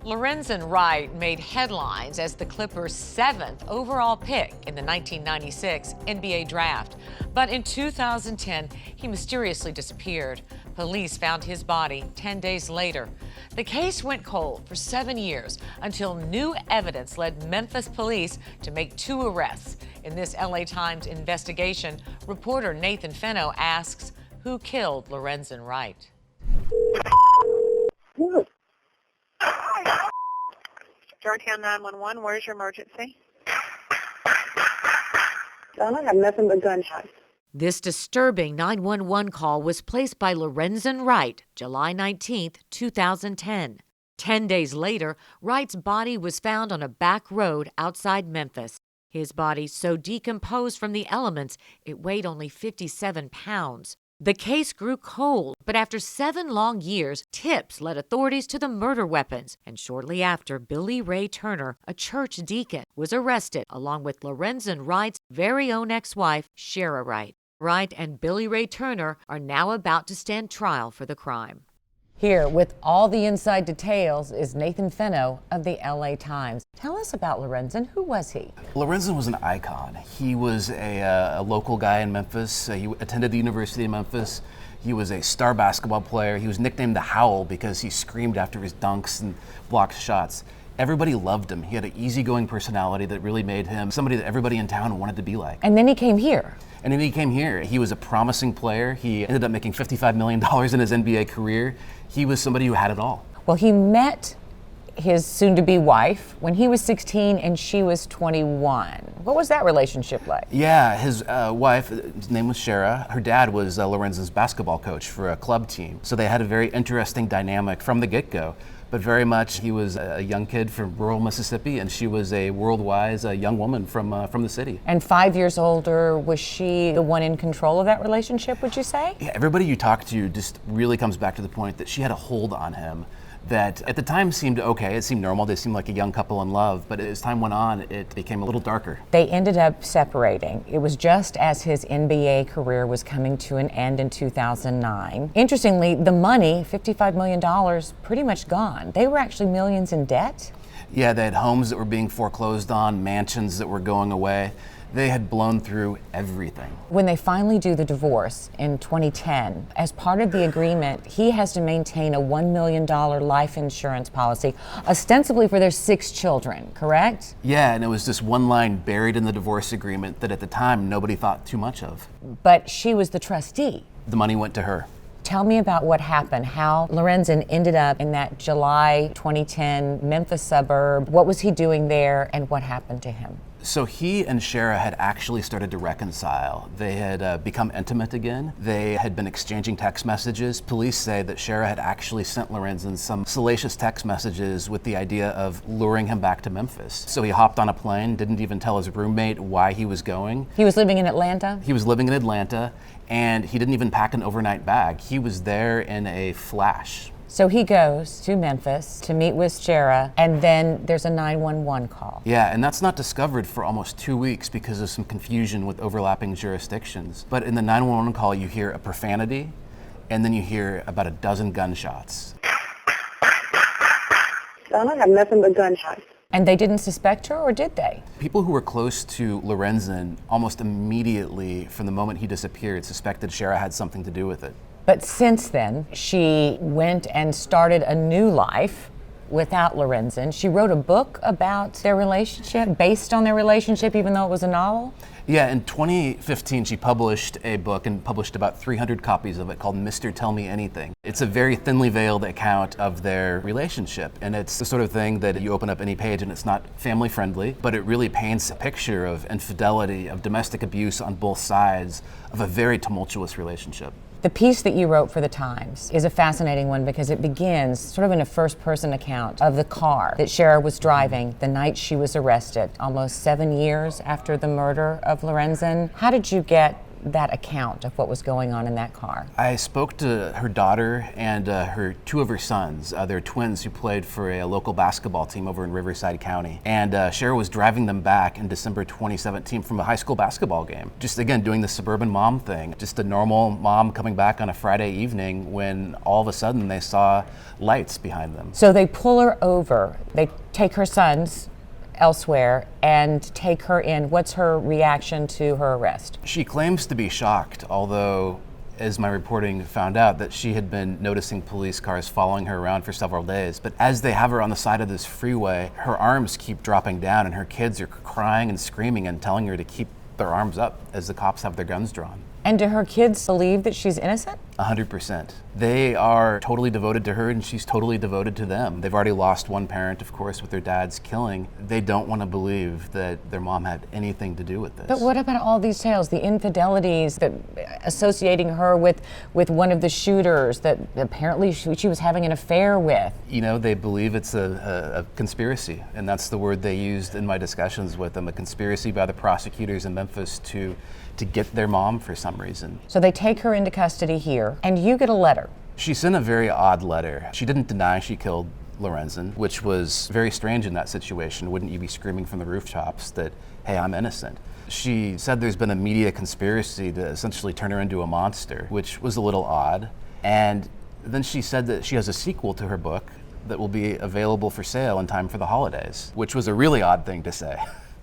Lorenzen Wright made headlines as the Clippers' 7th overall pick in the 1996 NBA draft. But in 2010, he mysteriously disappeared. Police found his body 10 days later. The case went cold for 7 years until new evidence led Memphis police to make 2 arrests. In this LA Times investigation, reporter Nathan Fenno asks, who killed Lorenzen Wright? Georgetown 911, where's your emergency? I don't have nothing but gunshots. This disturbing 911 call was placed by Lorenzen Wright, July 19, 2010. 10 days later, Wright's body was found on a back road outside Memphis. His body so decomposed from the elements, it weighed only 57 pounds. The case grew cold, but after 7 long years, tips led authorities to the murder weapons. And shortly after, Billy Ray Turner, a church deacon, was arrested along with Lorenzen Wright's very own ex-wife, Shara Wright. Wright and Billy Ray Turner are now about to stand trial for the crime. Here, with all the inside details, is Nathan Fenno of the LA Times. Tell us about Lorenzen. Who was he? Lorenzen was an icon. He was a local guy in Memphis. He attended the University of Memphis. He was a star basketball player. He was nicknamed the Howl because he screamed after his dunks and blocked shots. Everybody loved him. He had an easygoing personality that really made him somebody that everybody in town wanted to be like. And then he came here. And then he came here. He was a promising player. He ended up making $55 million in his NBA career. He was somebody who had it all. Well, he met his soon-to-be wife when he was 16 and she was 21. What was that relationship like? Yeah, his wife, his name was Shara. Her dad was Lorenzen's basketball coach for a club team. So they had a very interesting dynamic from the get-go. But very much, he was a young kid from rural Mississippi, and she was a world-wise young woman from the city. And 5 years older, was she the one in control of that relationship, would you say? Yeah, everybody you talk to just really comes back to the point that she had a hold on him that at the time seemed okay, it seemed normal, they seemed like a young couple in love, but as time went on, it became a little darker. They ended up separating. It was just as his NBA career was coming to an end in 2009. Interestingly, the money, $55 million, pretty much gone. They were actually millions in debt. Yeah, they had homes that were being foreclosed on, mansions that were going away. They had blown through everything. When they finally do the divorce in 2010, as part of the agreement, he has to maintain a $1 million life insurance policy, ostensibly for their 6 children, correct? Yeah, and it was this one line buried in the divorce agreement that at the time nobody thought too much of. But she was the trustee. The money went to her. Tell me about what happened, how Lorenzen ended up in that July 2010 Memphis suburb. What was he doing there and what happened to him? So he and Shara had actually started to reconcile. They had become intimate again. They had been exchanging text messages. Police say that Shara had actually sent Lorenzen some salacious text messages with the idea of luring him back to Memphis. So he hopped on a plane, didn't even tell his roommate why he was going. He was living in Atlanta? He was living in Atlanta, and he didn't even pack an overnight bag. He was there in a flash. So he goes to Memphis to meet with Shara, and then there's a 911 call. Yeah, and that's not discovered for almost 2 weeks because of some confusion with overlapping jurisdictions. But in the 911 call, you hear a profanity, and then you hear about a dozen gunshots. I don't have nothing but gunshots. And they didn't suspect her, or did they? People who were close to Lorenzen almost immediately, from the moment he disappeared, suspected Shara had something to do with it. But since then, she went and started a new life without Lorenzen. She wrote a book about their relationship, based on their relationship, even though it was a novel? Yeah, in 2015, she published a book and published about 300 copies of it called Mr. Tell Me Anything. It's a very thinly veiled account of their relationship, and it's the sort of thing that you open up any page and it's not family friendly, but it really paints a picture of infidelity, of domestic abuse on both sides, of a very tumultuous relationship. The piece that you wrote for the Times is a fascinating one because it begins sort of in a first-person account of the car that Shara was driving the night she was arrested, almost 7 years after the murder of Lorenzen. How did you get that account of what was going on in that car? I spoke to her daughter and two of her sons. They're twins who played for a local basketball team over in Riverside County. And Cheryl was driving them back in December 2017 from a high school basketball game. Just again, doing the suburban mom thing. Just a normal mom coming back on a Friday evening when all of a sudden they saw lights behind them. So they pull her over. They take her sons elsewhere and take her in. What's her reaction to her arrest? She claims to be shocked, although as my reporting found out, that she had been noticing police cars following her around for several days. But as they have her on the side of this freeway, her arms keep dropping down and her kids are crying and screaming and telling her to keep their arms up as the cops have their guns drawn. And do her kids believe that she's innocent? 100%. They are totally devoted to her and she's totally devoted to them. They've already lost one parent, of course, with their dad's killing. They don't want to believe that their mom had anything to do with this. But what about all these tales, the infidelities, that associating her with one of the shooters that apparently she was having an affair with? You know, they believe it's a conspiracy, and that's the word they used in my discussions with them, a conspiracy by the prosecutors in Memphis to get their mom for some reason. So they take her into custody here, and you get a letter. She sent a very odd letter. She didn't deny she killed Lorenzen, which was very strange in that situation. Wouldn't you be screaming from the rooftops that, hey, I'm innocent? She said there's been a media conspiracy to essentially turn her into a monster, which was a little odd. And then she said that she has a sequel to her book that will be available for sale in time for the holidays, which was a really odd thing to say.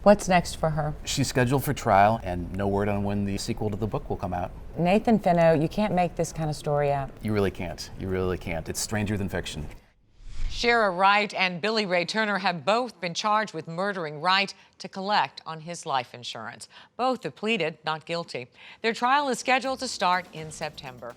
What's next for her? She's scheduled for trial, and no word on when the sequel to the book will come out. Nathan Finno, you can't make this kind of story up. You really can't. You really can't. It's stranger than fiction. Shara Wright and Billy Ray Turner have both been charged with murdering Wright to collect on his life insurance. Both have pleaded not guilty. Their trial is scheduled to start in September.